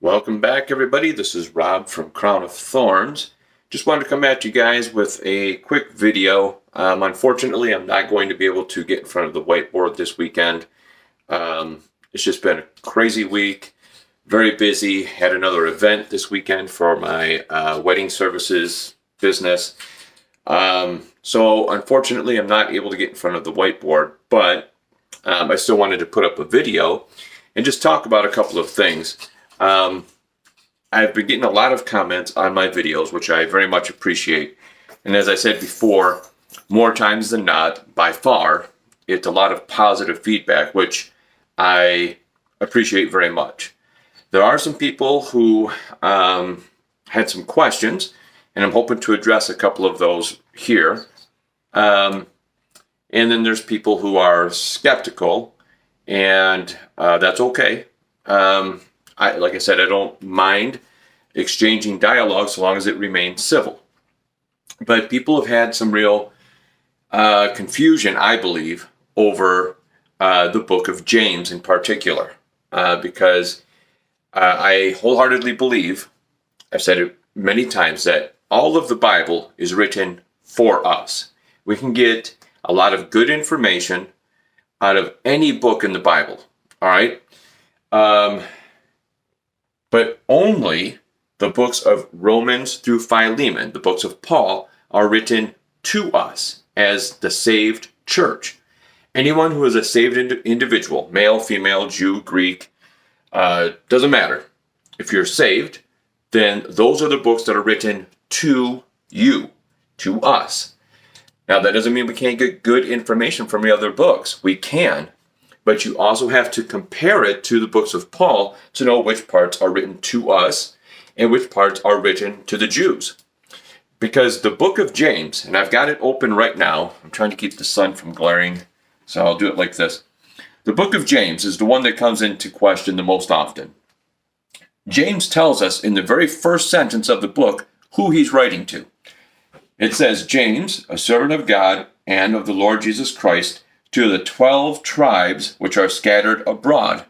Welcome back, everybody. This is Rob from Crown of Thorns. Just wanted to come at you guys with a quick video. Unfortunately, I'm not going to be able to get in front of the whiteboard this weekend. It's just been a crazy week, very busy. Had another event this weekend for my wedding services business. So unfortunately, I'm not able to get in front of the whiteboard, but I still wanted to put up a video and just talk about a couple of things. I've been getting a lot of comments on my videos, which I very much appreciate. And as I said before, more times than not, by far, it's a lot of positive feedback, which I appreciate very much. There are some people who had some questions, and I'm hoping to address a couple of those here. And then there's people who are skeptical, and that's okay. Like I said, I don't mind exchanging dialogue so long as it remains civil. But people have had some real confusion, I believe, over the book of James in particular, because I wholeheartedly believe, I've said it many times, that all of the Bible is written for us. We can get a lot of good information out of any book in the Bible, all right? But only the books of Romans through Philemon, the books of Paul, are written to us as the saved church. Anyone who is a saved individual, male, female, Jew, Greek, doesn't matter. If you're saved, then those are the books that are written to you, to us. Now, that doesn't mean we can't get good information from the other books. We can. But you also have to compare it to the books of Paul to know which parts are written to us and which parts are written to the Jews. Because the book of James, and I've got it open right now. I'm trying to keep the sun from glaring, so I'll do it like this. The book of James is the one that comes into question the most often. James tells us in the very first sentence of the book who he's writing to. It says, James, a servant of God and of the Lord Jesus Christ, to the 12 tribes which are scattered abroad.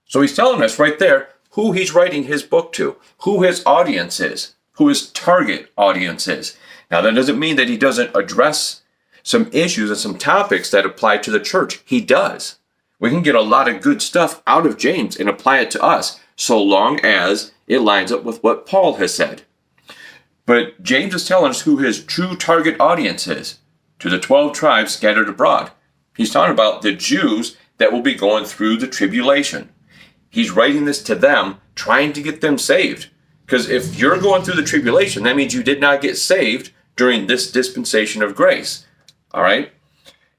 So he's telling us right there who he's writing his book to, who his audience is, who his target audience is. Now, that doesn't mean that he doesn't address some issues and some topics that apply to the church. He does. We can get a lot of good stuff out of James and apply it to us, so long as it lines up with what Paul has said. But James is telling us who his true target audience is. To the 12 tribes scattered abroad. He's talking about the Jews that will be going through the tribulation. He's writing this to them, trying to get them saved. Because if you're going through the tribulation, that means you did not get saved during this dispensation of grace. All right?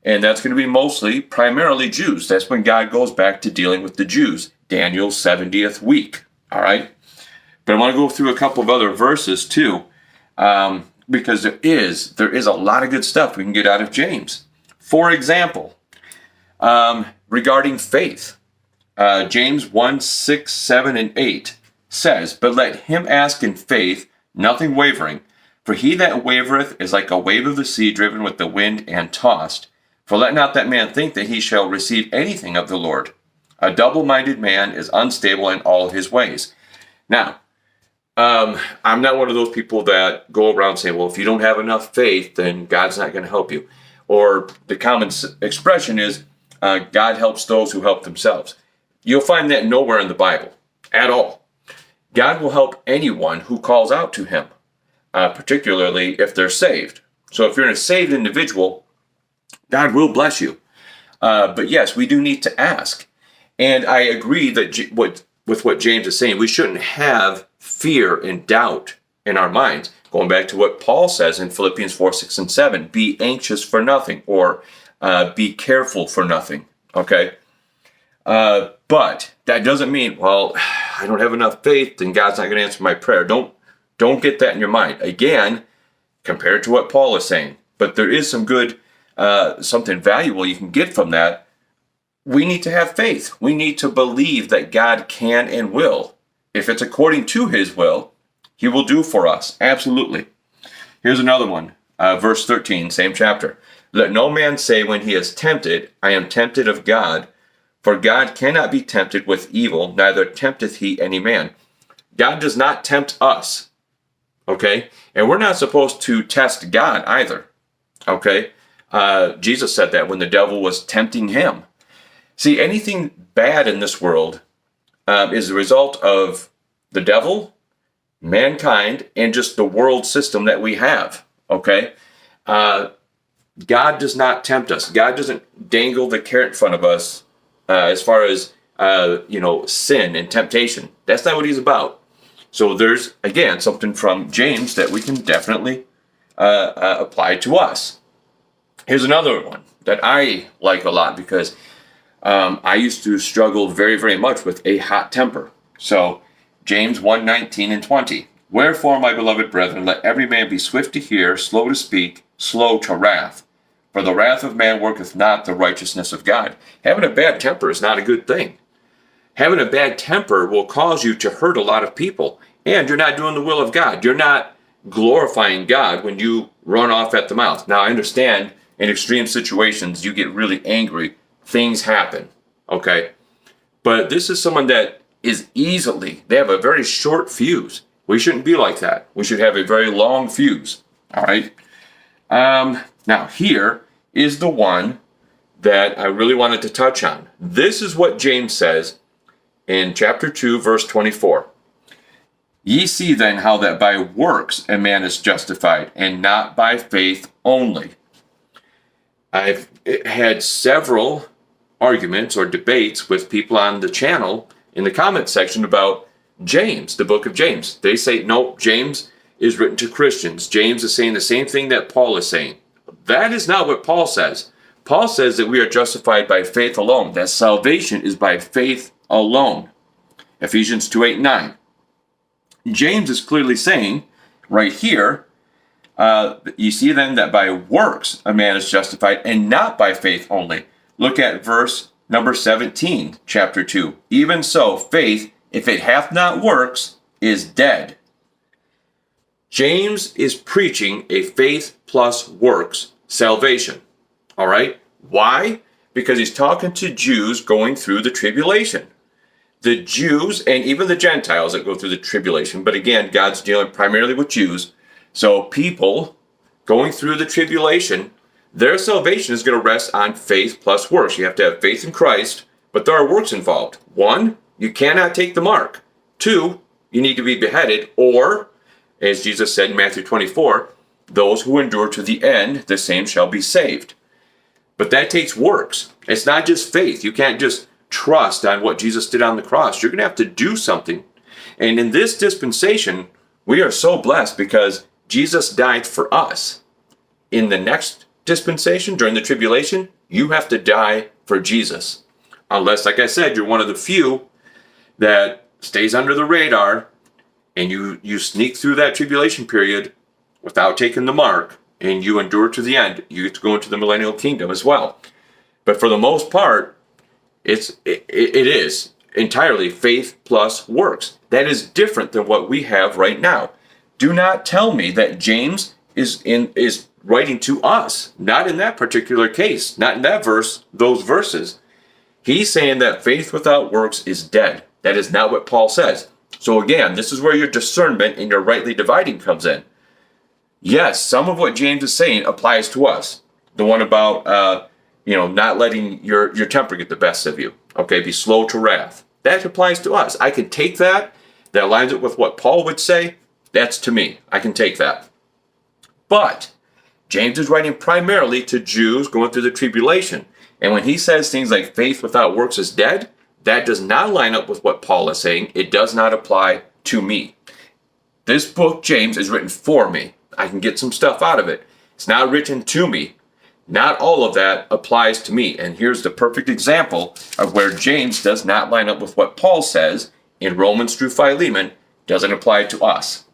And that's going to be primarily Jews. That's when God goes back to dealing with the Jews. Daniel's 70th week. All right? But I want to go through a couple of other verses too. Because there is a lot of good stuff we can get out of James. For example, regarding faith, James 1, 6, 7, and 8 says, But let him ask in faith, nothing wavering. For he that wavereth is like a wave of the sea driven with the wind and tossed. For let not that man think that he shall receive anything of the Lord. A double-minded man is unstable in all his ways. Now, I'm not one of those people that go around saying, well, if you don't have enough faith, then God's not going to help you. Or the common expression is, God helps those who help themselves. You'll find that nowhere in the Bible, at all. God will help anyone who calls out to him, particularly if they're saved. So if you're a saved individual, God will bless you. But yes, we do need to ask. And I agree that with what James is saying, we shouldn't have fear and doubt in our minds. Going back to what Paul says in Philippians 4, 6, and 7, be anxious for nothing, or be careful for nothing, okay? But that doesn't mean, well, I don't have enough faith, then God's not going to answer my prayer. Don't get that in your mind. Again, compared to what Paul is saying. But there is some good, something valuable you can get from that. We need to have faith. We need to believe that God can and will. If it's according to his will, he will do for us. Absolutely. Here's another one. Verse 13, same chapter. Let no man say when he is tempted, I am tempted of God, For God cannot be tempted with evil, neither tempteth he any man. God does not tempt us. Okay? And we're not supposed to test God either. Okay? Jesus said that when the devil was tempting him. See, anything bad in this world is a result of the devil, mankind, and just the world system that we have. Okay? God does not tempt us. God doesn't dangle the carrot in front of us as far as sin and temptation. That's not what he's about. So there's, again, something from James that we can definitely apply to us. Here's another one that I like a lot because I used to struggle very, very much with a hot temper. So James 1:19 and 20. Wherefore, my beloved brethren, let every man be swift to hear, slow to speak, slow to wrath. For the wrath of man worketh not the righteousness of God. Having a bad temper is not a good thing. Having a bad temper will cause you to hurt a lot of people. And you're not doing the will of God. You're not glorifying God when you run off at the mouth. Now, I understand in extreme situations, you get really angry. Things happen. Okay? But this is someone that is they have a very short fuse. We shouldn't be like that. We should have a very long fuse. All right? Now, here is the one that I really wanted to touch on. This is what James says in chapter 2, verse 24. Ye see then how that by works a man is justified, and not by faith only. I've had several arguments or debates with people on the channel in the comment section about James, the book of James. They say, nope, James is written to Christians. James is saying the same thing that Paul is saying. That is not what Paul says. Paul says that we are justified by faith alone, that salvation is by faith alone. Ephesians 2:8-9. James is clearly saying right here, you see then that by works a man is justified and not by faith only. Look at verse number 17, chapter 2. Even so, faith, if it hath not works, is dead. James is preaching a faith plus works salvation. All right? Why? Because he's talking to Jews going through the tribulation. The Jews and even the Gentiles that go through the tribulation, but again, God's dealing primarily with Jews. So people going through the tribulation, their salvation is going to rest on faith plus works. You have to have faith in Christ, but there are works involved. 1, you cannot take the mark. 2, you need to be beheaded, or, as Jesus said in Matthew 24, those who endure to the end, the same shall be saved. But that takes works. It's not just faith. You can't just trust on what Jesus did on the cross. You're going to have to do something. And in this dispensation, we are so blessed because Jesus died for us. In the next dispensation, during the tribulation, you have to die for Jesus. Unless, like I said, you're one of the few that stays under the radar and you sneak through that tribulation period without taking the mark and you endure to the end. You get to go into the millennial kingdom as well. But for the most part, it is entirely faith plus works. That is different than what we have right now. Do not tell me that James is writing to us. Not in that particular case. Not in that verse, those verses. He's saying that faith without works is dead. That is not what Paul says. So again, this is where your discernment and your rightly dividing comes in. Yes, some of what James is saying applies to us. The one about not letting your temper get the best of you. Okay, be slow to wrath. That applies to us. I can take that. That lines up with what Paul would say. That's to me. I can take that. But James is writing primarily to Jews going through the tribulation. And when he says things like faith without works is dead, that does not line up with what Paul is saying. It does not apply to me. This book, James, is written for me. I can get some stuff out of it. It's not written to me. Not all of that applies to me. And here's the perfect example of where James does not line up with what Paul says in Romans through Philemon, doesn't apply to us.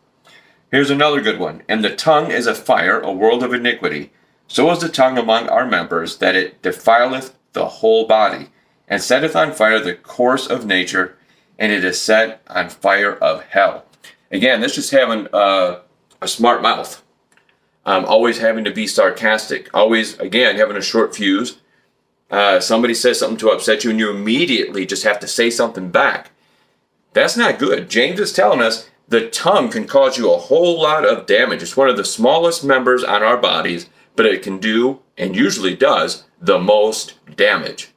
Here's another good one. And the tongue is a fire, a world of iniquity. So is the tongue among our members, that it defileth the whole body, and setteth on fire the course of nature, and it is set on fire of hell. Again, that's just having a smart mouth. Always having to be sarcastic. Always, again, having a short fuse. somebody says something to upset you and you immediately just have to say something back. That's not good. James is telling us the tongue can cause you a whole lot of damage. It's one of the smallest members on our bodies, but it can do, and usually does, the most damage.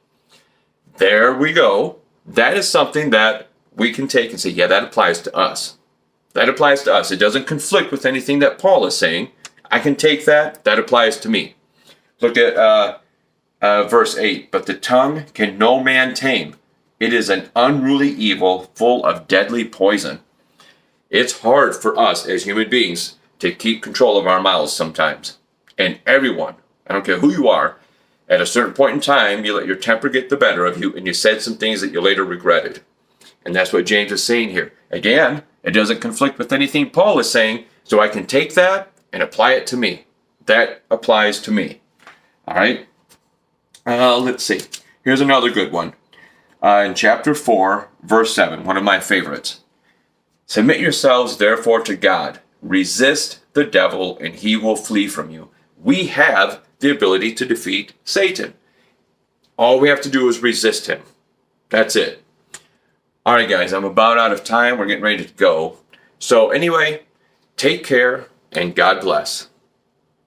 There we go. That is something that we can take and say, yeah, that applies to us. That applies to us. It doesn't conflict with anything that Paul is saying. I can take that. That applies to me. Look at verse 8. But the tongue can no man tame. It is an unruly evil full of deadly poison. It's hard for us as human beings to keep control of our mouths sometimes. And everyone, I don't care who you are, at a certain point in time, you let your temper get the better of you and you said some things that you later regretted. And that's what James is saying here. Again, it doesn't conflict with anything Paul is saying, so I can take that and apply it to me. That applies to me. All right? Let's see. Here's another good one. In chapter 4, verse 7, one of my favorites. Submit yourselves therefore to God. Resist the devil and he will flee from you. We have the ability to defeat Satan. All we have to do is resist him. That's it. All right, guys, I'm about out of time. We're getting ready to go. So anyway, take care and God bless.